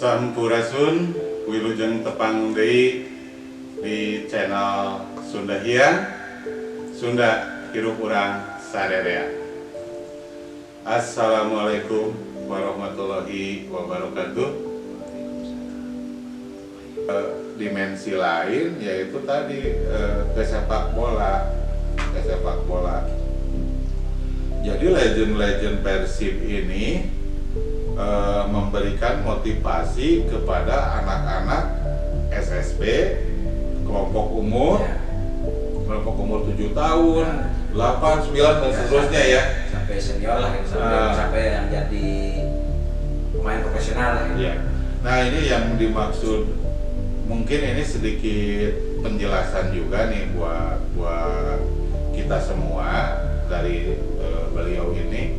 Sampurasun, wilujeng tepang deui di channel Sunda Hiang, Sunda hirup urang sarerea. Assalamualaikum warahmatullahi wabarakatuh. Dimensi lain yaitu tadi ke sepak bola. Jadi legend-legend Persib ini memberikan motivasi kepada anak-anak SSB kelompok umur 7 tahun, 8, 9 dan seterusnya ya. Sampai senior lah, sampai yang jadi pemain profesional lah. Ya. Nah, ini yang dimaksud, mungkin ini sedikit penjelasan juga nih buat kita semua dari beliau ini.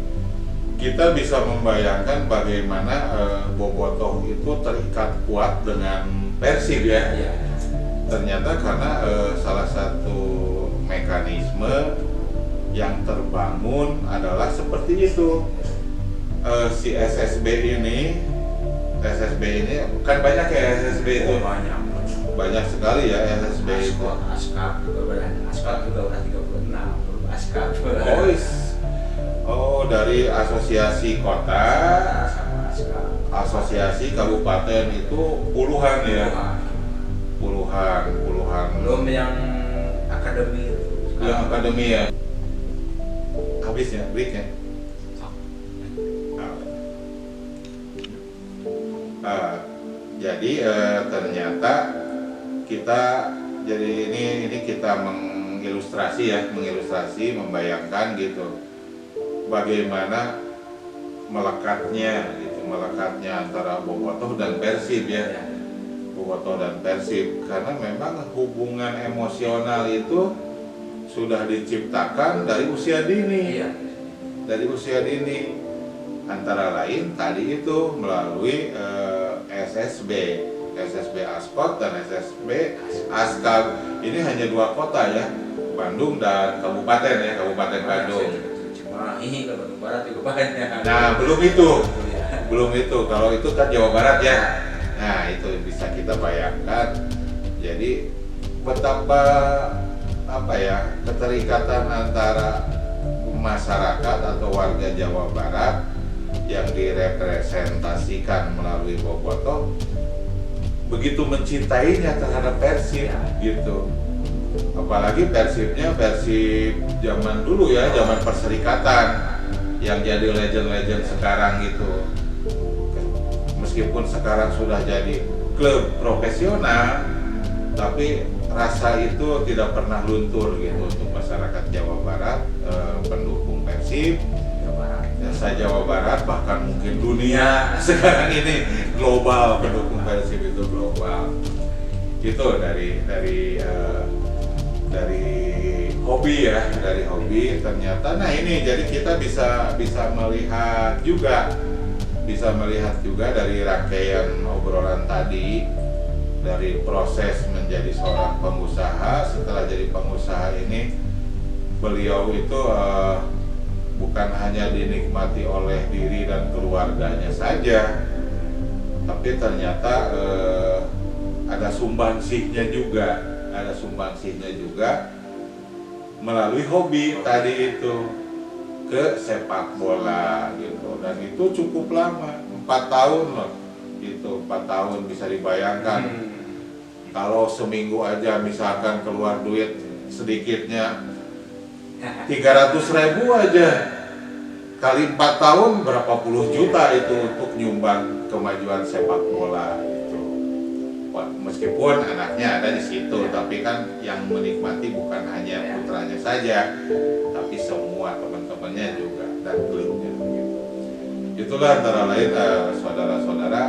Kita bisa membayangkan bagaimana Bobotoh itu terikat kuat dengan Persib ya. Iya. Ternyata karena salah satu mekanisme yang terbangun adalah seperti itu. Si SSB ini kan banyak ya SSB itu. Banyak sekali ya SSB itu. Askap juga udah 36, Askap. Oh, dari asosiasi kota, Sama Askap. asosiasi kabupaten itu puluhan ya. Puluhan. Belum yang akademi. Yang akademi ya. Habis ya, break ya. Jadi ternyata kita ini kita mengilustrasi, membayangkan gitu bagaimana melekatnya antara Bobotoh dan Persib ya. Bobotoh dan Persib, karena memang hubungan emosional itu sudah diciptakan dari usia dini. Iya. Dari usia dini, antara lain tadi itu melalui SSB Aspot dan SSB Askab. Ini hanya 2 kota ya, Bandung dan Kabupaten Bandung. Cuma ini ke Bandung Barat juga banyak. Nah, belum itu. Kalau itu kan Jawa Barat ya. Nah, itu bisa kita bayangkan. Jadi betapa keterikatan antara masyarakat atau warga Jawa Barat yang direpresentasikan melalui Bobotoh begitu mencintainya terhadap Persib gitu. Apalagi Persibnya Persib zaman dulu ya, zaman perserikatan yang jadi legend-legend sekarang gitu. Meskipun sekarang sudah jadi klub profesional, tapi rasa itu tidak pernah luntur gitu untuk masyarakat Jawa Barat, pendukung Persib. Jawa Barat bahkan mungkin dunia sekarang ini global, pendukung Persib itu global. Itu dari hobi ya, dari hobi ternyata. Nah, ini jadi kita bisa melihat juga dari rangkaian obrolan tadi, dari proses menjadi seorang pengusaha. Setelah jadi pengusaha ini, beliau itu bukan hanya dinikmati oleh diri dan keluarganya saja, tapi ternyata ada sumbangsihnya juga melalui hobi tadi itu ke sepak bola gitu. Dan itu cukup lama, 4 tahun loh. Itu 4 tahun bisa dibayangkan. Kalau seminggu aja misalkan keluar duit sedikitnya 300.000 aja, kali 4 tahun berapa puluh juta itu untuk nyumbang kemajuan sepak bola itu. Meskipun anaknya ada di situ, tapi kan yang menikmati bukan hanya putranya saja, tapi semua teman-temannya juga dan klubnya gitu. Itulah antara lain saudara-saudara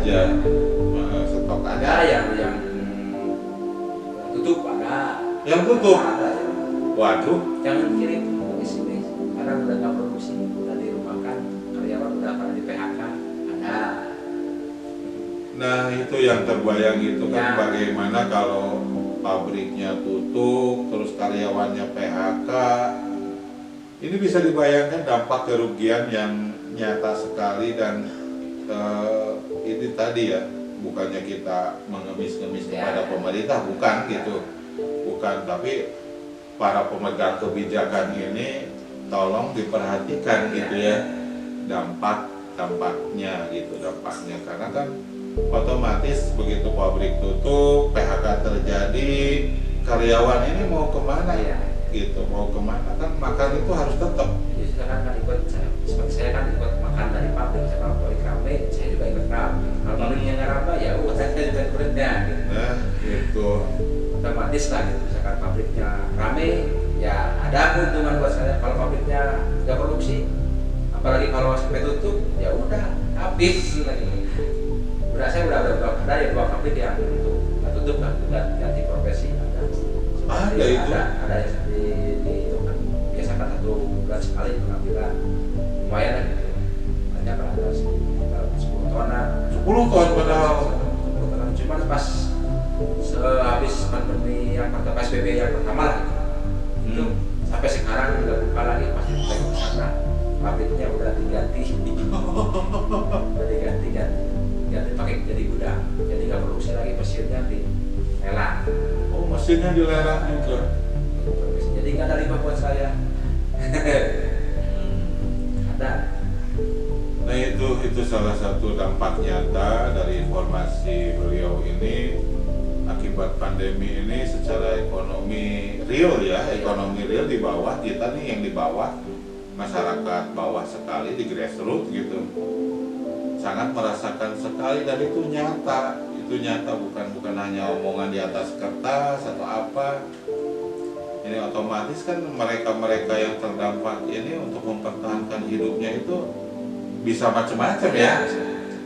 aja. Stok Ada aja. yang tutup ada. Yang tutup. Ada. Waduh. Jangan kirim ke sini. Karena udah nggak produksi, udah dirumahkan, karyawan udah pada di PHK. Ada. Nah itu yang terbayang itu kan Ya. bagaimana kalau pabriknya tutup, terus karyawannya PHK. Ini bisa dibayangkan dampak kerugian yang nyata sekali dan ini tadi ya, bukannya kita mengemis-ngemis kepada pemerintah, bukan gitu, bukan, tapi para pemegang kebijakan ini tolong diperhatikan gitu ya, dampaknya gitu, dampaknya karena kan otomatis begitu pabrik tutup, PHK terjadi, karyawan ini mau kemana Iya. gitu, mau kemana kan makan itu harus tetap. Jadi saya kan ikut, seperti saya kan ikut makan dari pabrik. Saya kalau pabrik rame, saya juga ikut rame. Kalau pabriknya nggak rame, ya udah saya juga ikutnya. Gitu. Nah itu Otomatis lah gitu. Misalkan pabriknya rame, ya ada keuntungan buat saya. Kalau pabriknya nggak produksi, apalagi kalau sampai tutup, ya udah habis lagi. Udah saya udah ada dua pabrik yang nggak tutup kan, udah ganti profesi ada. Ada itu. Ada yang di itu kan biasa kan 1 bulan sekali pengambilan, lumayan lah gitu. Banyak lah, ada sekitar 10 tonan. 10 ton padahal. 10 tonan. Cuman pas sehabis pandemi yang PSBB yang pertama lah gitu. Itu sampai sekarang udah buka lagi, pasti tengok sana pabriknya udah diganti. Udah diganti pakai jadi gudang, jadi nggak produksi lagi, mesinnya di lelang. Oh mesinnya dilelang juga. Jadi nggak ada limbah buat saya. Ada. Nah itu salah satu dampak nyata dari informasi beliau ini akibat pandemi ini secara ekonomi real ya, ekonomi real di bawah kita nih, yang di bawah, masyarakat bawah sekali di grassroots gitu, sangat merasakan sekali dan itu nyata bukan hanya omongan di atas kertas atau apa. Ini otomatis kan mereka yang terdampak ini untuk mempertahankan hidupnya itu bisa macam-macam ya,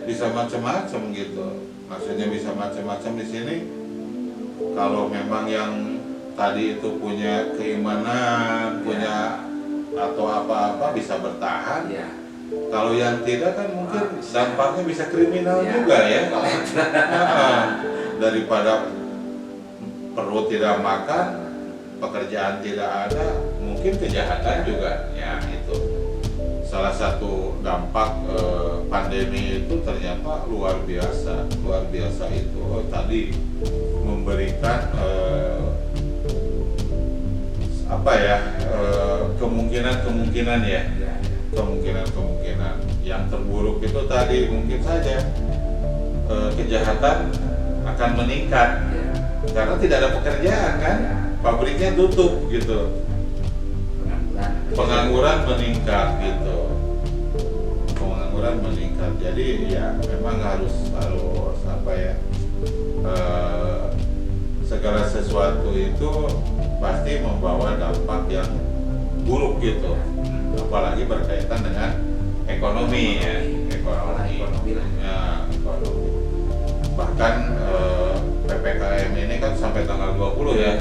bisa macam-macam gitu. Maksudnya bisa macam-macam di sini. Kalau memang yang tadi itu punya keimanan, punya atau apa-apa bisa bertahan. Ya. Kalau yang tidak kan mungkin dampaknya bisa kriminal Ya. juga ya. Daripada perut tidak makan, pekerjaan tidak ada, mungkin kejahatan juga. Ya itu salah satu dampak pandemi itu ternyata luar biasa itu. Tadi memberikan kemungkinan ya, kemungkinan yang terburuk itu tadi mungkin saja kejahatan akan meningkat karena tidak ada pekerjaan kan, pabriknya tutup gitu, pengangguran meningkat gitu, jadi ya memang harus apa ya, segala sesuatu itu pasti membawa dampak yang buruk gitu, apalagi berkaitan dengan ekonomi ya, ekonomi bahkan PPKM ini kan sampai tanggal 20 ya,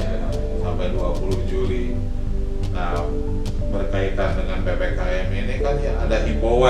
sampai 20 Juli. Nah berkaitan dengan PPKM ini kan ya ada himbauan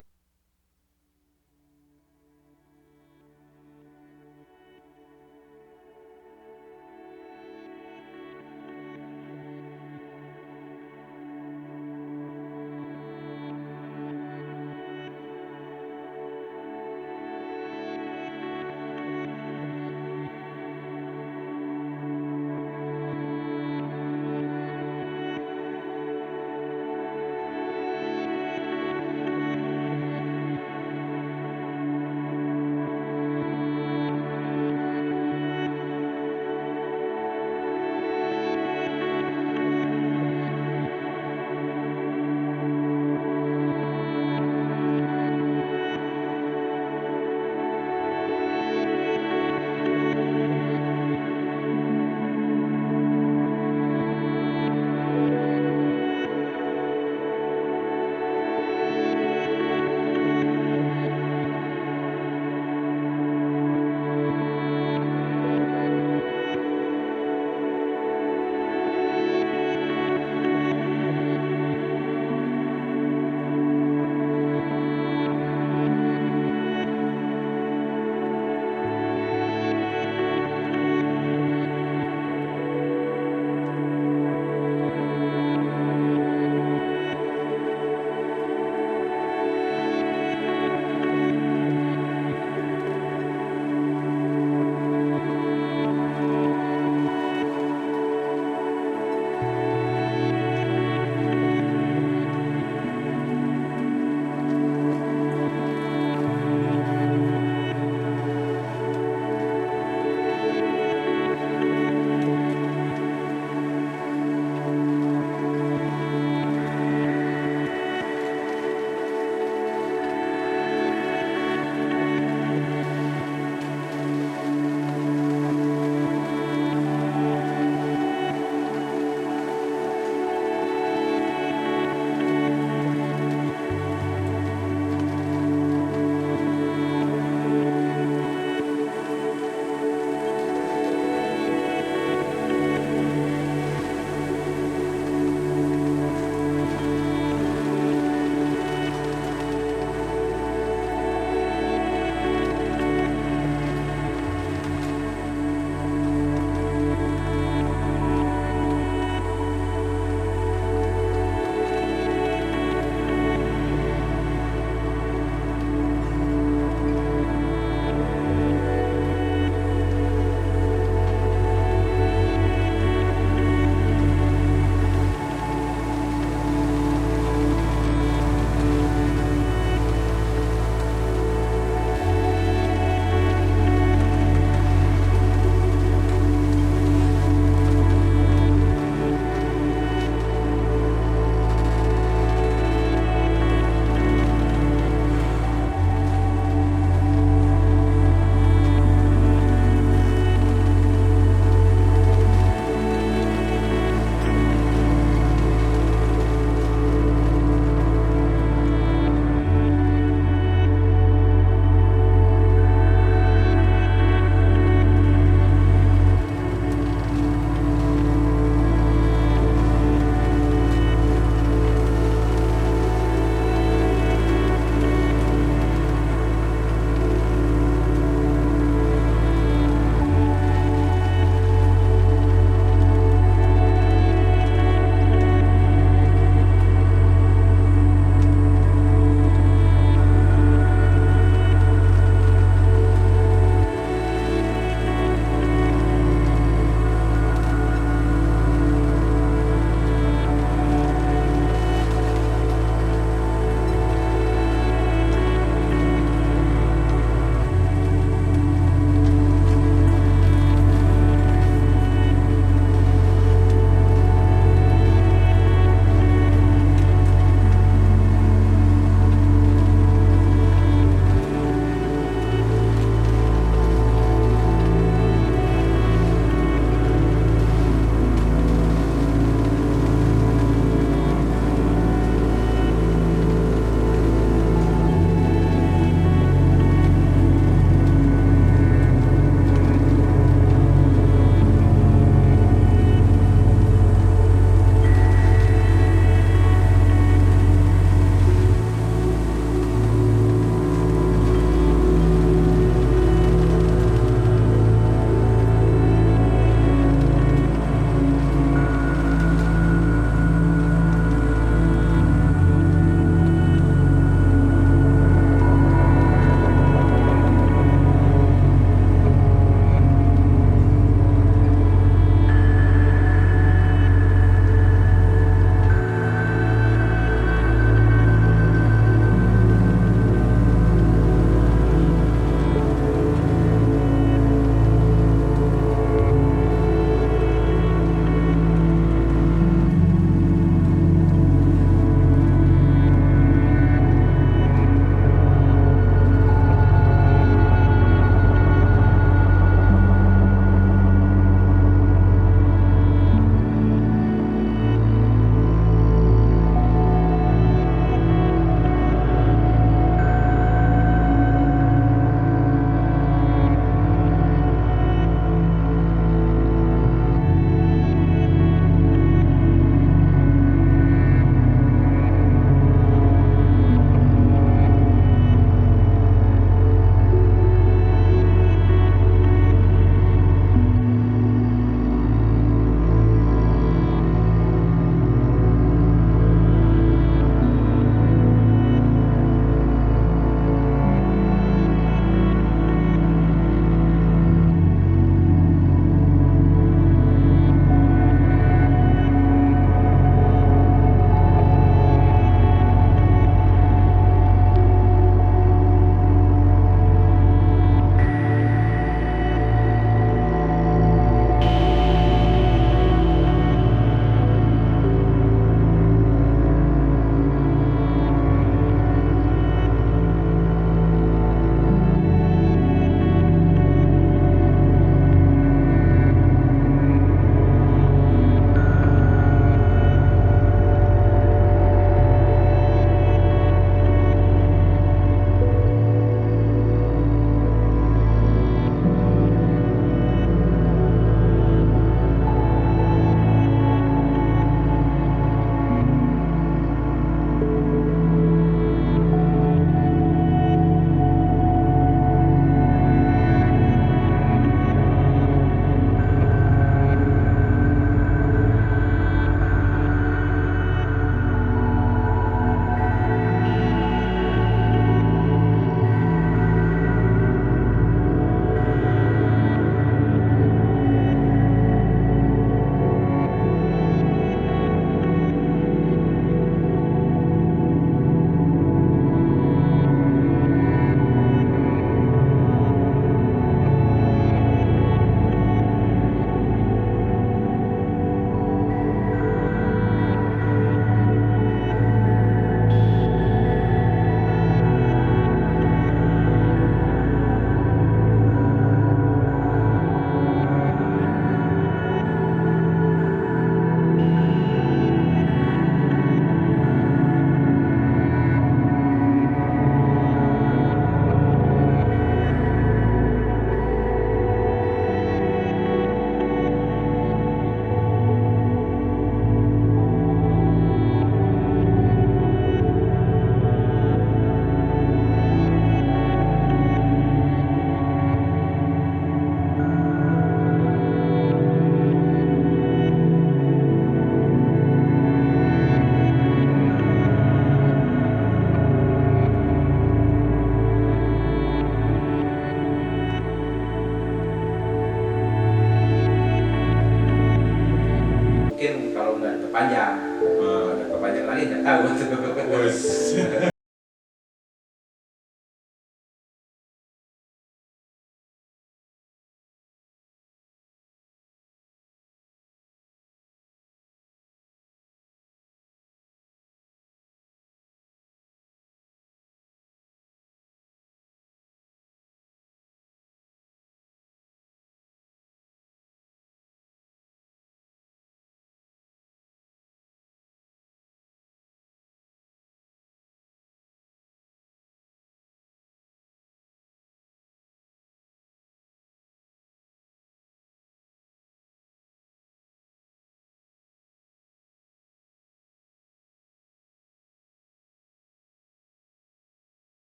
nggak tahu tuh. Wes.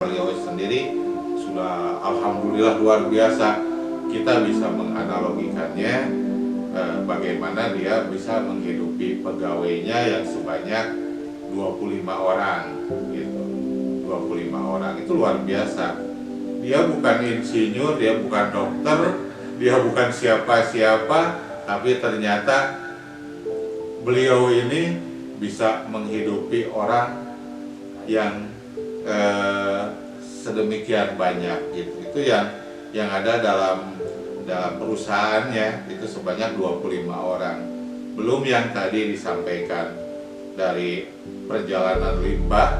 Beliau sendiri sudah alhamdulillah luar biasa. Kita bisa menganalogikannya bagaimana dia bisa menghidupi pegawainya yang sebanyak 25 orang gitu. 25 orang itu luar biasa. Dia bukan insinyur, dia bukan dokter, dia bukan siapa-siapa, tapi ternyata beliau ini bisa menghidupi orang yang sedemikian banyak gitu. Itu yang ada dalam perusahaannya itu sebanyak 25 orang. Belum yang tadi disampaikan dari perjalanan limbah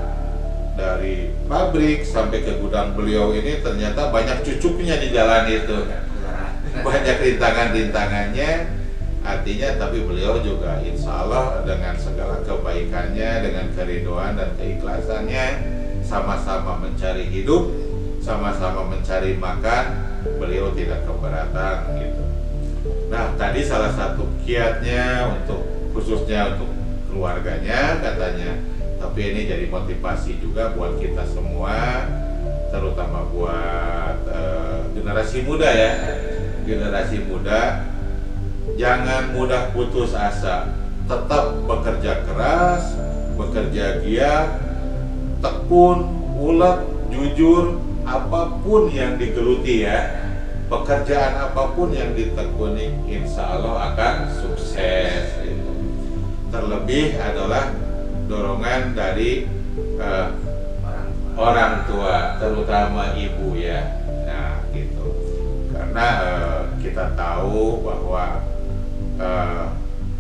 dari pabrik sampai ke gudang beliau ini, ternyata banyak cucuknya di jalan itu. Banyak rintangan-rintangannya. Artinya tapi beliau juga insya Allah dengan segala kebaikannya, dengan keridoan dan keikhlasannya, sama-sama mencari hidup, sama-sama mencari makan, beliau tidak keberatan gitu. Nah tadi salah satu kiatnya untuk khususnya untuk keluarganya katanya Tapi ini jadi motivasi juga buat kita semua, terutama buat generasi muda ya. Generasi muda, jangan mudah putus asa, tetap bekerja keras, bekerja giat, tekun, ulet, jujur, apapun yang digeluti ya, pekerjaan apapun yang ditekuni, insya Allah akan sukses. Terlebih adalah dorongan dari orang tua, terutama ibu ya. Nah gitu, karena kita tahu bahwa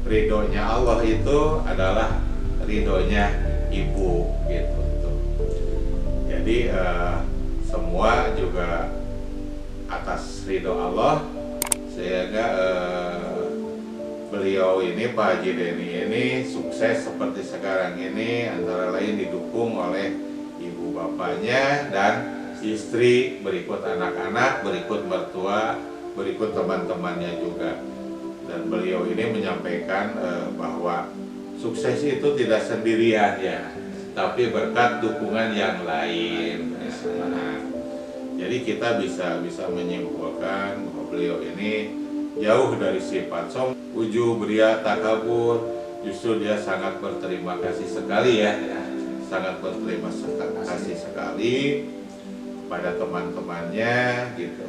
ridhonya Allah itu adalah ridhonya ibu gitu. Jadi semua juga atas ridho Allah, sehingga beliau ini, Pak Haji Denny ini sukses seperti sekarang ini, antara lain didukung oleh ibu bapaknya dan istri, berikut anak-anak, berikut mertua, berikut teman-temannya juga. Dan beliau ini menyampaikan bahwa sukses itu tidak sendirian ya, tapi berkat dukungan yang lain. Nah, jadi kita bisa menyimpulkan bahwa beliau ini jauh dari sifat sombong, ujub, ria, takabur. Justru dia sangat berterima kasih sekali ya, sangat berterima kasih sekali pada teman-temannya gitu.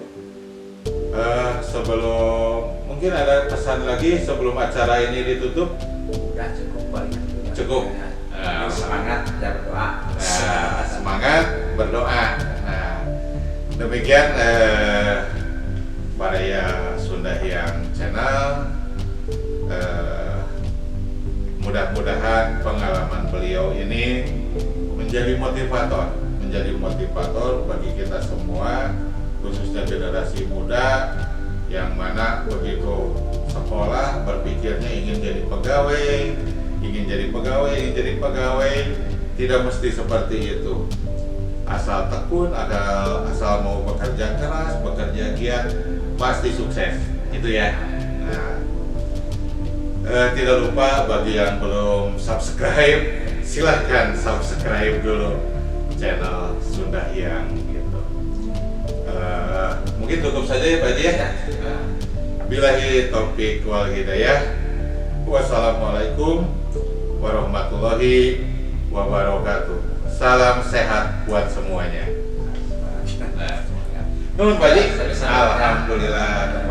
Sebelum mungkin ada pesan lagi sebelum acara ini ditutup? Udah cukup paling. Cukup. Semangat dan berdoa. Semangat berdoa. Nah, demikian Baraya Sunda Hyang Channel. Mudah-mudahan pengalaman beliau ini menjadi motivator bagi kita semua, khususnya generasi muda yang mana begitu sekolah berpikirnya ingin jadi pegawai, tidak mesti seperti itu. Asal tekun, asal mau bekerja keras, bekerja giat, pasti sukses. Itu ya. Nah, tidak lupa bagi yang belum subscribe, silahkan subscribe dulu channel Sunda Hyang gitu. Mungkin tutup saja ya Pak Haji ya. Billahi taufiq wal hidayah. Wassalamualaikum warahmatullahi wabarakatuh. Salam sehat buat semuanya. Nuhun Pak Haji. Alhamdulillah.